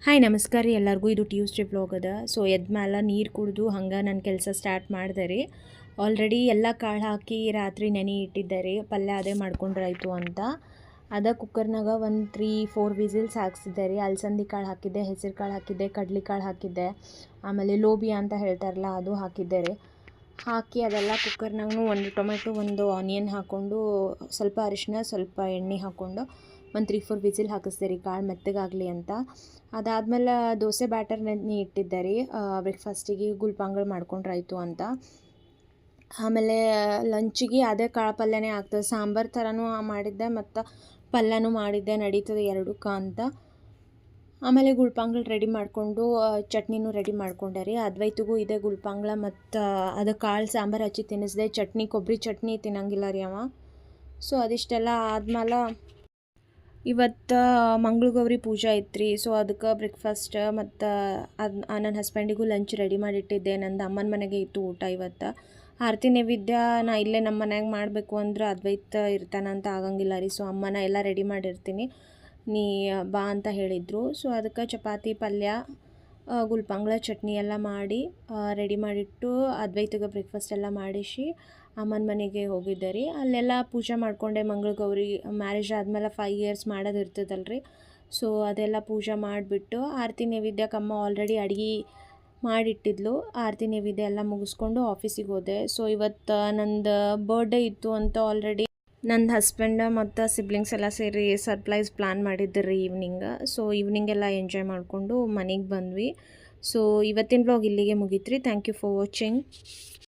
Hi ನಮಸ್ಕಾರ ರೀ ಎಲ್ಲರಿಗೂ. ಇದು ಟ್ಯೂಸ್ಡೇ ವ್ಲಾಗ್ ಅದ. ಸೊ ಎದ್ಮೇಲೆ ನೀರು ಕುಡಿದು ಹಂಗೆ ನನ್ನ ಕೆಲಸ ಸ್ಟಾರ್ಟ್ ಮಾಡಿದೆ ರೀ. ಆಲ್ರೆಡಿ ಎಲ್ಲ ಕಾಳು ಹಾಕಿ ರಾತ್ರಿ ನೆನೆ ಇಟ್ಟಿದ್ದೆ ರೀ. ಪಲ್ಯ ಅದೇ ಮಾಡ್ಕೊಂಡ್ರಾಯ್ತು ಅಂತ ಅದ ಕುಕ್ಕರ್ನಾಗ ಒಂದು 3-4 ವಿಸಿಲ್ಸ್ ಹಾಕ್ಸಿದ್ದೆ ರೀ. ಅಲಸಂದಿ ಕಾಳು ಹಾಕಿದ್ದೆ, ಹೆಸರು ಕಾಳು ಹಾಕಿದ್ದೆ, ಕಡ್ಲೆ ಕಾಳು ಹಾಕಿದ್ದೆ, ಆಮೇಲೆ ಲೋಬಿಯಾ ಅಂತ ಹೇಳ್ತಾರಲ್ಲ ಅದು ಹಾಕಿದ್ದೆ ರೀ. ಹಾಕಿ ಅದೆಲ್ಲ ಕುಕ್ಕರ್ನಾಗೂ ಒಂದು ಟೊಮೆಟೊ, ಒಂದು ಆನಿಯನ್ ಹಾಕ್ಕೊಂಡು, ಸ್ವಲ್ಪ ಅರಿಶಿನ, ಸ್ವಲ್ಪ ಎಣ್ಣೆ ಹಾಕ್ಕೊಂಡು ಒಂದು 3-4 ವಿಸಿಲ್ ಹಾಕಿಸ್ದೆ ರೀ, ಕಾಳು ಮೆತ್ತಗಾಗಲಿ ಅಂತ. ಅದಾದಮೇಲೆ ದೋಸೆ ಬ್ಯಾಟರ್ ನೆನೆ ಇಟ್ಟಿದ್ದೆ ರೀ. ಬ್ರೇಕ್ಫಾಸ್ಟಿಗೆ ಗುಲ್ಪಂಗಳು ಮಾಡ್ಕೊಂಡ್ರಾಯ್ತು ಅಂತ. ಆಮೇಲೆ ಲಂಚಿಗೆ ಅದೇ ಕಾಳು ಪಲ್ಯನೇ ಆಗ್ತದೆ, ಸಾಂಬಾರು ಥರನೂ ಮಾಡಿದ್ದೆ ಮತ್ತು ಪಲ್ಯನೂ ಮಾಡಿದ್ದೆ, ನಡೀತದೆ ಎರಡಕ್ಕೆ ಅಂತ. ಆಮೇಲೆ ಗುಲ್ಪಂಗಳು ರೆಡಿ ಮಾಡಿಕೊಂಡು ಚಟ್ನಿನೂ ರೆಡಿ ಮಾಡ್ಕೊಂಡೆ ರೀ. ಅದ್ವೈತಿಗೂ ಇದೆ ಗುಲ್ಪಂಗ್ಳ ಮತ್ತು ಅದು ಕಾಳು ಸಾಂಬಾರು ಹಚ್ಚಿ ತಿನ್ನಿಸ್ದೆ. ಚಟ್ನಿ, ಕೊಬ್ಬರಿ ಚಟ್ನಿ ತಿನ್ನಂಗಿಲ್ಲ ರೀ ಅವ. ಸೊ ಅದಿಷ್ಟೆಲ್ಲ ಆದ್ಮೇಲೆ ಇವತ್ತು ಮಂಗಳಗೌರಿ ಪೂಜೆ ಐತ್ರಿ. ಸೊ ಅದಕ್ಕೆ ಬ್ರೇಕ್ಫಾಸ್ಟ್ ಮತ್ತು ಅದು ನನ್ನ ಹಸ್ಬೆಂಡಿಗೂ ಲಂಚ್ ರೆಡಿ ಮಾಡಿಟ್ಟಿದ್ದೆ. ನಂದು ಅಮ್ಮನ ಮನೆಗೆ ಇತ್ತು ಊಟ ಇವತ್ತು. ಆರತಿ ನೈವೇದ್ಯ ನಾ ಇಲ್ಲೇ ನಮ್ಮ ಮನ್ಯಾಗ ಮಾಡಬೇಕು ಅಂದ್ರೆ ಅದ್ವೈತ ಇರ್ತಾನಂತ ಆಗಂಗಿಲ್ಲ ರೀ. ಸೊ ಅಮ್ಮನ ಎಲ್ಲ ರೆಡಿ ಮಾಡಿರ್ತೀನಿ, ನೀ ಬಾ ಅಂತ ಹೇಳಿದರು. ಸೊ ಅದಕ್ಕೆ ಚಪಾತಿ, ಪಲ್ಯ, ಗುಲ್ಪಂಗ್ಳ ಚಟ್ನಿ ಎಲ್ಲ ಮಾಡಿ ರೆಡಿ ಮಾಡಿಟ್ಟು ಅದ್ವೈತಗೆ ಬ್ರೇಕ್ಫಾಸ್ಟ್ ಎಲ್ಲ ಮಾಡಿಸಿ ಅಮ್ಮನ ಮನೆಗೆ ಹೋಗಿದ್ದೆ ರೀ. ಅಲ್ಲೆಲ್ಲ ಪೂಜೆ ಮಾಡಿಕೊಂಡೆ. ಮಂಗಳಗೌರಿ ಮ್ಯಾರೇಜ್ ಆದಮೇಲೆ 5 ಇಯರ್ಸ್ ಮಾಡೋದು ಇರ್ತದಲ್ಲ ರೀ. ಸೊ ಅದೆಲ್ಲ ಪೂಜೆ ಮಾಡಿಬಿಟ್ಟು ಆರತಿ ನೈವೇದ್ಯಕ್ಕೆ ಅಮ್ಮ ಆಲ್ರೆಡಿ ಅಡುಗೆ ಮಾಡಿಟ್ಟಿದ್ಲು. ಆರತಿ ನೈವೇದ್ಯ ಎಲ್ಲ ಮುಗಿಸ್ಕೊಂಡು ಆಫೀಸಿಗೆ ಹೋದೆ. ಸೊ ಇವತ್ತು ನಂದು ಬರ್ಡೇ ಇತ್ತು ಅಂತ ಆಲ್ರೆಡಿ ನನ್ನ ಹಸ್ಬೆಂಡ್ ಮತ್ತು ಸಿಬ್ಲಿಂಗ್ಸ್ ಎಲ್ಲ ಸೇರಿ ಸರ್ಪ್ರೈಸ್ ಪ್ಲ್ಯಾನ್ ಮಾಡಿದ್ದರು ಈವ್ನಿಂಗ್. ಸೊ ಈವ್ನಿಂಗೆಲ್ಲ ಎಂಜಾಯ್ ಮಾಡಿಕೊಂಡು ಮನೆಗೆ ಬಂದ್ವಿ. ಸೊ ಇವತ್ತಿನ ವ್ಲಾಗ್ ಇಲ್ಲಿಗೆ ಮುಗೀತು ರೀ. Thank you for watching.